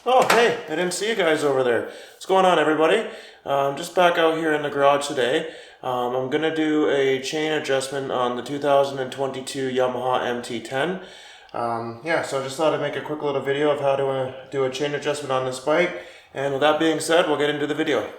Oh, hey, I didn't see you guys over there. What's going on, everybody? Just back out here in the garage today. I'm going to do a chain adjustment on the 2022 Yamaha MT10. So I just thought I'd make a quick little video of how to do a chain adjustment on this bike. And with that being said, we'll get into the video.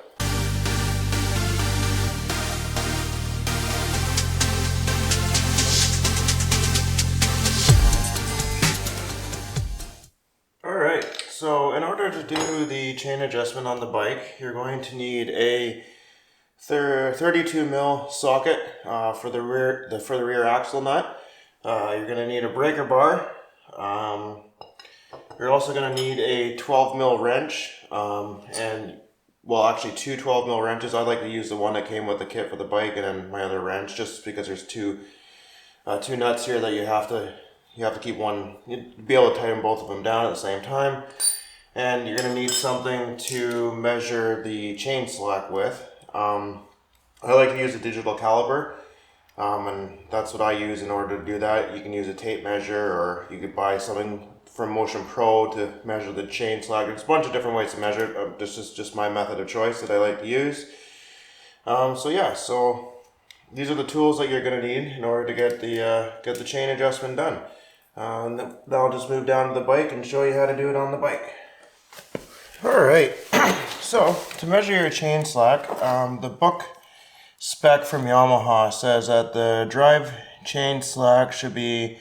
Alright, so in order to do the chain adjustment on the bike, you're going to need a 32 mil socket for the rear axle nut. You're going to need a breaker bar. You're also going to need a 12 mil wrench, actually two 12 mil wrenches. I like to use the one that came with the kit for the bike, and then my other wrench, just because there's two nuts here that you have to keep one. You'd be able to tighten both of them down at the same time. And you're going to need something to measure the chain slack with. I like to use a digital caliper, and that's what I use in order to do that. You can use a tape measure, or you could buy something from Motion Pro to measure the chain slack. There's a bunch of different ways to measure it. This is just my method of choice that I like to use. So these are the tools that you're going to need in order to get the chain adjustment done. And then I'll just move down to the bike and show you how to do it on the bike. Alright, so to measure your chain slack, the book spec from Yamaha says that the drive chain slack should be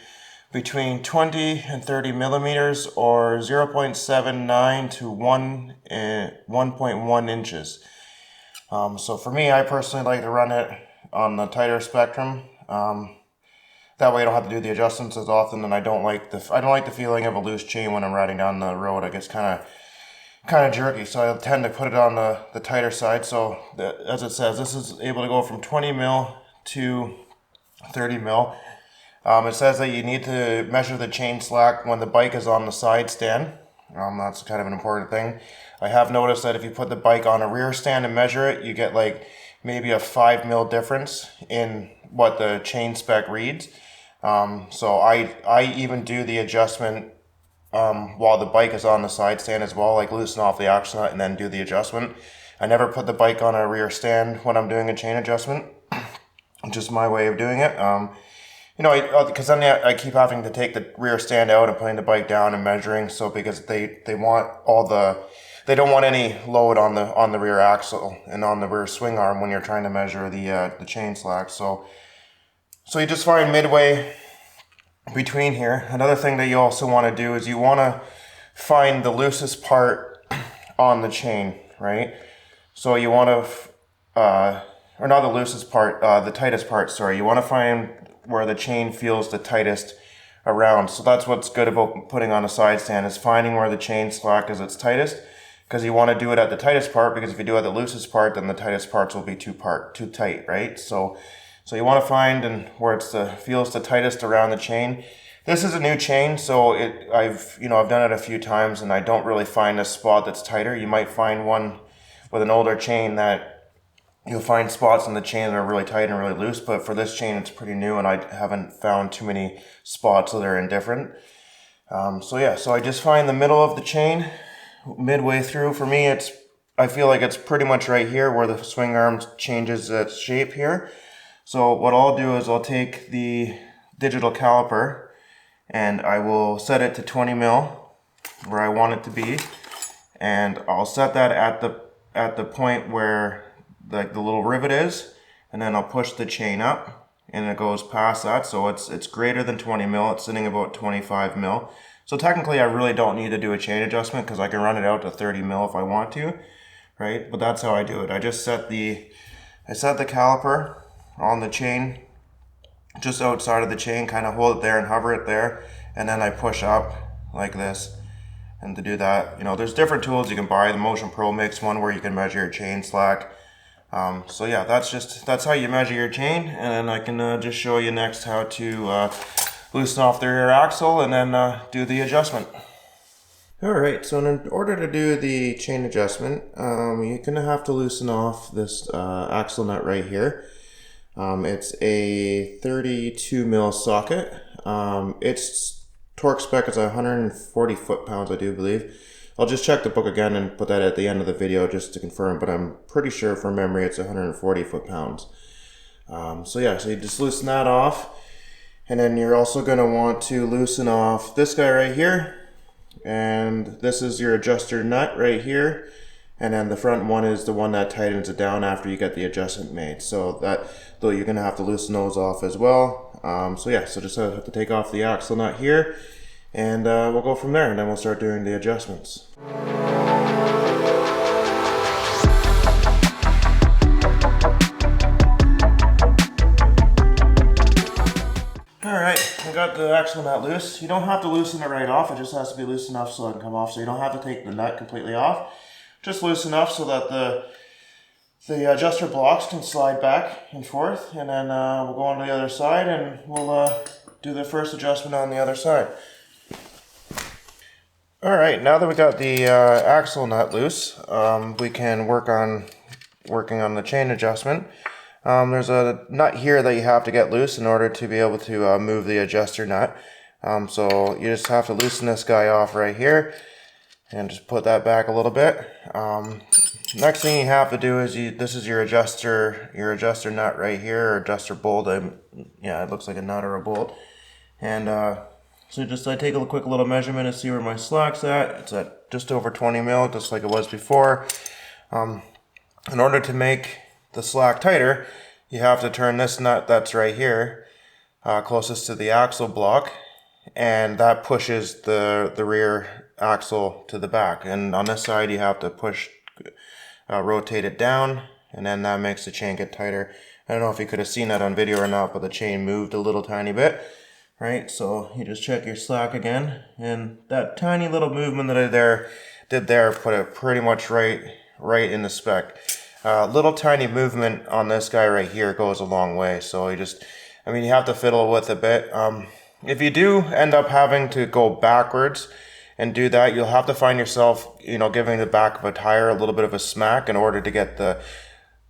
between 20 and 30 millimeters, or 0.79 to 1.1 inches. So for me, I personally like to run it on the tighter spectrum. That way I don't have to do the adjustments as often, and I don't like the feeling of a loose chain when I'm riding down the road. It gets kind of jerky, so I tend to put it on the tighter side. So as it says, this is able to go from 20 mil to 30 mil. It says that you need to measure the chain slack when the bike is on the side stand. That's kind of an important thing. I have noticed that if you put the bike on a rear stand and measure it, you get like maybe a 5 mil difference in what the chain spec reads. So I even do the adjustment while the bike is on the side stand as well, like loosen off the axle nut and then do the adjustment. I never put the bike on a rear stand when I'm doing a chain adjustment. Just my way of doing it. Because then I keep having to take the rear stand out and putting the bike down and measuring. So because they don't want any load on the rear axle and on the rear swing arm when you're trying to measure the chain slack. So you just find midway between here. Another thing that you also want to do is you want to find the loosest part on the chain, right? So you want to, or not the loosest part, the tightest part, sorry. You want to find where the chain feels the tightest around. So that's what's good about putting on a side stand, is finding where the chain slack is its tightest, because you want to do it at the tightest part, because if you do it at the loosest part, then the tightest parts will be too tight, right? So you want to find where it feels the tightest around the chain. This is a new chain, so I've done it a few times, and I don't really find a spot that's tighter. You might find one with an older chain that you'll find spots in the chain that are really tight and really loose, but for this chain, it's pretty new, and I haven't found too many spots that are indifferent. So I just find the middle of the chain, midway through. For me, I feel like it's pretty much right here where the swing arm changes its shape here. So what I'll do is I'll take the digital caliper and I will set it to 20 mil where I want it to be, and I'll set that at the point where like the little rivet is, and then I'll push the chain up and it goes past that. So it's greater than 20 mil. It's sitting about 25 mil. So technically I really don't need to do a chain adjustment, because I can run it out to 30 mil if I want to, right? But that's how I do it. I set the caliper on the chain, just outside of the chain, kind of hold it there and hover it there, and then I push up like this. And to do that, there's different tools you can buy. The Motion Pro makes one where you can measure your chain slack. That's how you measure your chain, and then I can just show you next how to loosen off the rear axle and then do the adjustment. Alright, so in order to do the chain adjustment, you're going to have to loosen off this axle nut right here. It's a 32 mil socket. Its torque spec is 140 foot-pounds, I do believe. I'll just check the book again and put that at the end of the video just to confirm, but I'm pretty sure from memory it's 140 foot-pounds. So yeah, so you just loosen that off, and then you're also going to want to loosen off this guy right here, and this is your adjuster nut right here, and then the front one is the one that tightens it down after you get the adjustment made. So that, though, you're going to have to loosen those off as well. So yeah, so just have to take off the axle nut here, and we'll go from there, and then we'll start doing the adjustments. Alright, I got the axle nut loose. You don't have to loosen it right off, it just has to be loose enough so it can come off. So you don't have to take the nut completely off. Just loose enough so that the adjuster blocks can slide back and forth. And then we'll go on to the other side and we'll do the first adjustment on the other side. Alright, now that we got the axle nut loose, we can working on the chain adjustment. There's a nut here that you have to get loose in order to be able to move the adjuster nut. So you just have to loosen this guy off right here and just put that back a little bit. Next thing you have to do is this is your adjuster nut right here, or adjuster bolt. Yeah, it looks like a nut or a bolt. And so I take a quick little measurement and see where my slack's at. It's at just over 20 mil, just like it was before. In order to make the slack tighter, you have to turn this nut that's right here closest to the axle block, and that pushes the rear axle to the back. And on this side you have to rotate it down, and then that makes the chain get tighter. I don't know if you could have seen that on video or not, but the chain moved a little tiny bit, right? So you just check your slack again, and that tiny little movement that I did there put it pretty much right in the spec. Little tiny movement on this guy right here goes a long way. So you have to fiddle with a bit. If you do end up having to go backwards and do that, you'll have to find yourself, giving the back of a tire a little bit of a smack in order to get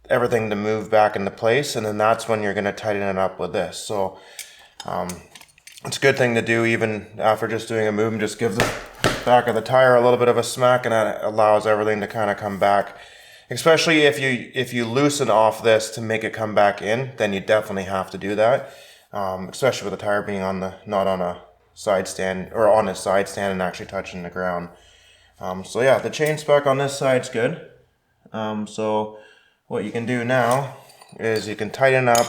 everything to move back into place. And then that's when you're going to tighten it up with this. So it's a good thing to do even after just doing a movement. Just give the back of the tire a little bit of a smack, and that allows everything to kind of come back. Especially if you loosen off this to make it come back in, then you definitely have to do that. Especially with the tire being not on a side stand, or on a side stand and actually touching the ground. So yeah, the chain spec on this side's good. So what you can do now is you can tighten up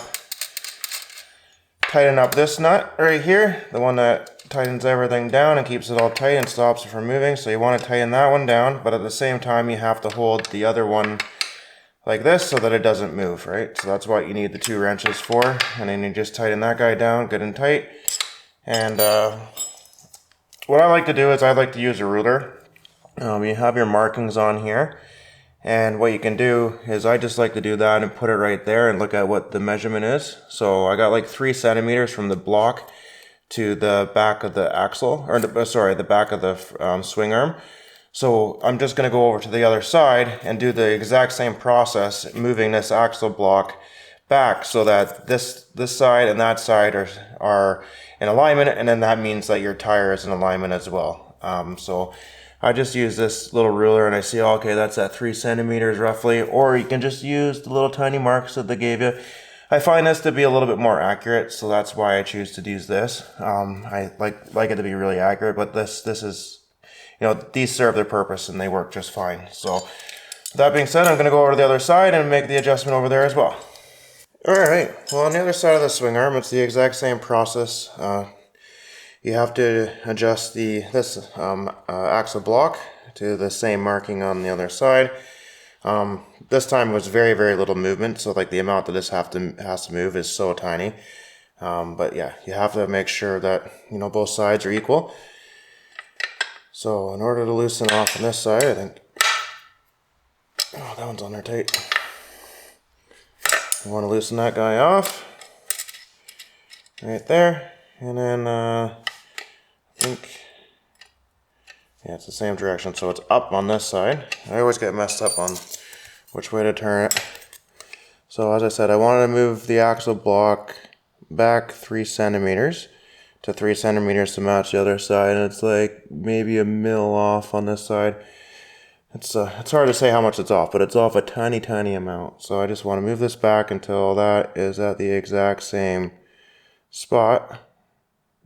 this nut right here, the one that tightens everything down and keeps it all tight and stops it from moving. So you want to tighten that one down, but at the same time you have to hold the other one like this so that it doesn't move, right? So that's what you need the 2 wrenches for. And then you just tighten that guy down good and tight. And what I like to do is I like to use a ruler. You have your markings on here, and what you can do is I just like to do that and put it right there and look at what the measurement is. So I got like 3 centimeters from the block to the back of the axle, or the back of the swing arm. So I'm just going to go over to the other side and do the exact same process, moving this axle block back so that this side and that side are in alignment, and then that means that your tire is in alignment as well. So I just use this little ruler and I see, okay, that's at 3 centimeters roughly, or you can just use the little tiny marks that they gave you. I find this to be a little bit more accurate, so that's why I choose to use this. I like it to be really accurate, but this is, these serve their purpose and they work just fine. So that being said, I'm going to go over to the other side and make the adjustment over there as well. Alright, well, on the other side of the swing arm, it's the exact same process. You have to adjust this axle block to the same marking on the other side. This time was very, very little movement, so like the amount that this has to move is so tiny. But yeah, you have to make sure that both sides are equal. So in order to loosen off on this side, I think, oh, that one's on there tight. You want to loosen that guy off right there, and then I think, yeah, it's the same direction, so it's up on this side. I always get messed up on which way to turn it. So as I said, I wanted to move the axle block back 3 centimeters to 3 centimeters to match the other side, and it's like maybe a mil off on this side. It's hard to say how much it's off, but it's off a tiny amount. So I just want to move this back until that is at the exact same spot.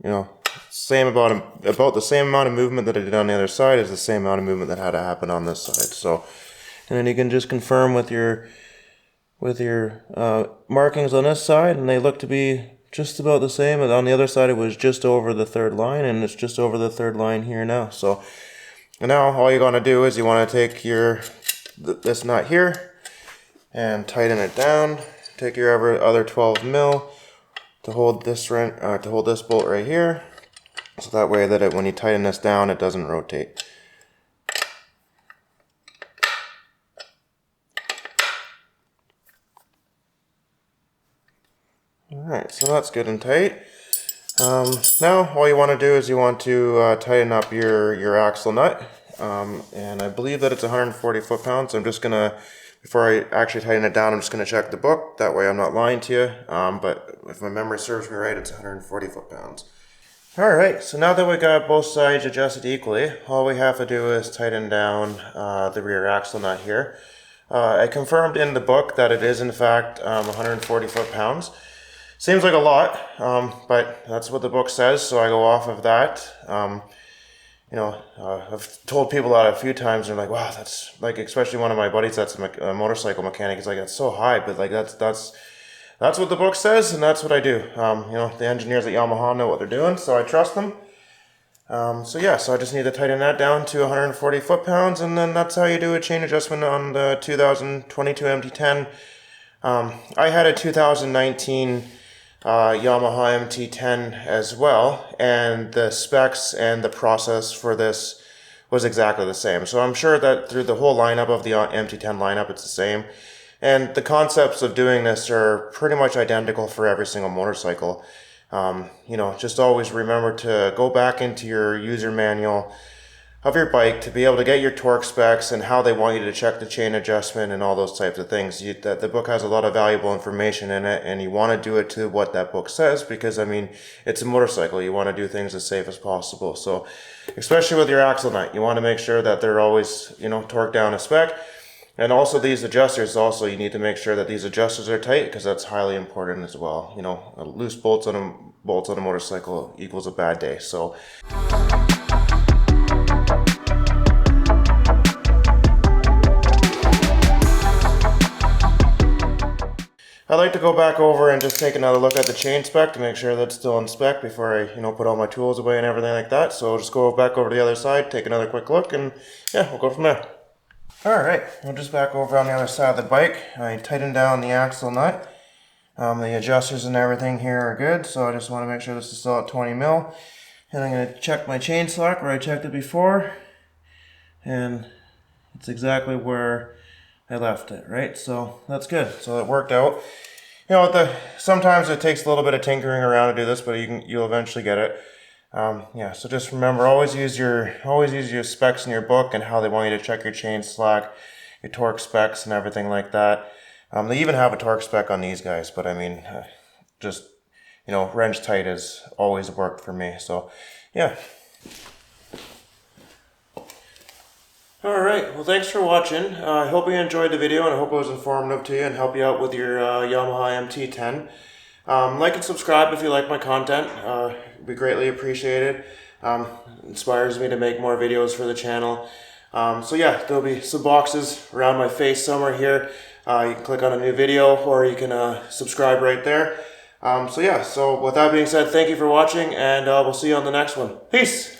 You know, about the same amount of movement that I did on the other side is the same amount of movement that had to happen on this side. So, and then you can just confirm with your markings on this side, and they look to be just about the same. And on the other side, it was just over the third line, and it's just over the third line here now. So, and now all you're gonna do is you want to take this nut here and tighten it down. Take your other 12 mil to hold this bolt right here, so that way that when you tighten this down, it doesn't rotate. Alright, so that's good and tight. Now all you want to do is you want to tighten up your axle nut, and I believe that it's 140 foot-pounds. I'm just gonna, before I actually tighten it down, I'm just gonna check the book. That way I'm not lying to you. But if my memory serves me right, it's 140 foot-pounds. Alright, so now that we got both sides adjusted equally, all we have to do is tighten down the rear axle nut here. I confirmed in the book that it is in fact 140 foot-pounds. Seems like a lot, but that's what the book says, so I go off of that. You know, I've told people that a few times, and they're like, wow, that's, like, especially one of my buddies that's a motorcycle mechanic, he's like, that's so high, but like that's what the book says, and that's what I do. You know, the engineers at Yamaha know what they're doing, so I trust them. So yeah, so I just need to tighten that down to 140 foot-pounds, and then that's how you do a chain adjustment on the 2022 MT10. I had a 2019 Yamaha MT10 as well, and the specs and the process for this was exactly the same. So I'm sure that through the whole lineup of the MT10 lineup, it's the same. And the concepts of doing this are pretty much identical for every single motorcycle. You know, just always remember to go back into your user manual of your bike to be able to get your torque specs and how they want you to check the chain adjustment and all those types of things. The book has a lot of valuable information in it, and you want to do it to what that book says, because I mean, it's a motorcycle. You want to do things as safe as possible. So especially with your axle nut, you want to make sure that they're always, you know, torqued down a spec. And also these adjusters, also you need to make sure that these adjusters are tight, because that's highly important as well. You know, loose bolts on a motorcycle equals a bad day. So I like to go back over and just take another look at the chain spec to make sure that's still in spec before I, you know, put all my tools away and everything like that. So I'll just go back over to the other side, take another quick look, and yeah, we'll go from there. Alright, we're just back over on the other side of the bike. I tightened down the axle nut. The adjusters and everything here are good, so I just want to make sure this is still at 20 mil. And I'm going to check my chain slack where I checked it before, and it's exactly where I left it, right? So that's good. So it worked out. You know, sometimes it takes a little bit of tinkering around to do this, but you'll eventually get it. Yeah, so just remember, always use your specs in your book and how they want you to check your chain slack, your torque specs and everything like that. They even have a torque spec on these guys, but I mean, just, you know, wrench tight has always worked for me. So yeah. Alright, well, thanks for watching. I hope you enjoyed the video, and I hope it was informative to you and help you out with your Yamaha MT10. Like and subscribe if you like my content. It'd be greatly appreciated. It inspires me to make more videos for the channel. So yeah, there'll be some boxes around my face somewhere here. You can click on a new video, or you can subscribe right there. So yeah, so with that being said, thank you for watching, and we'll see you on the next one. Peace!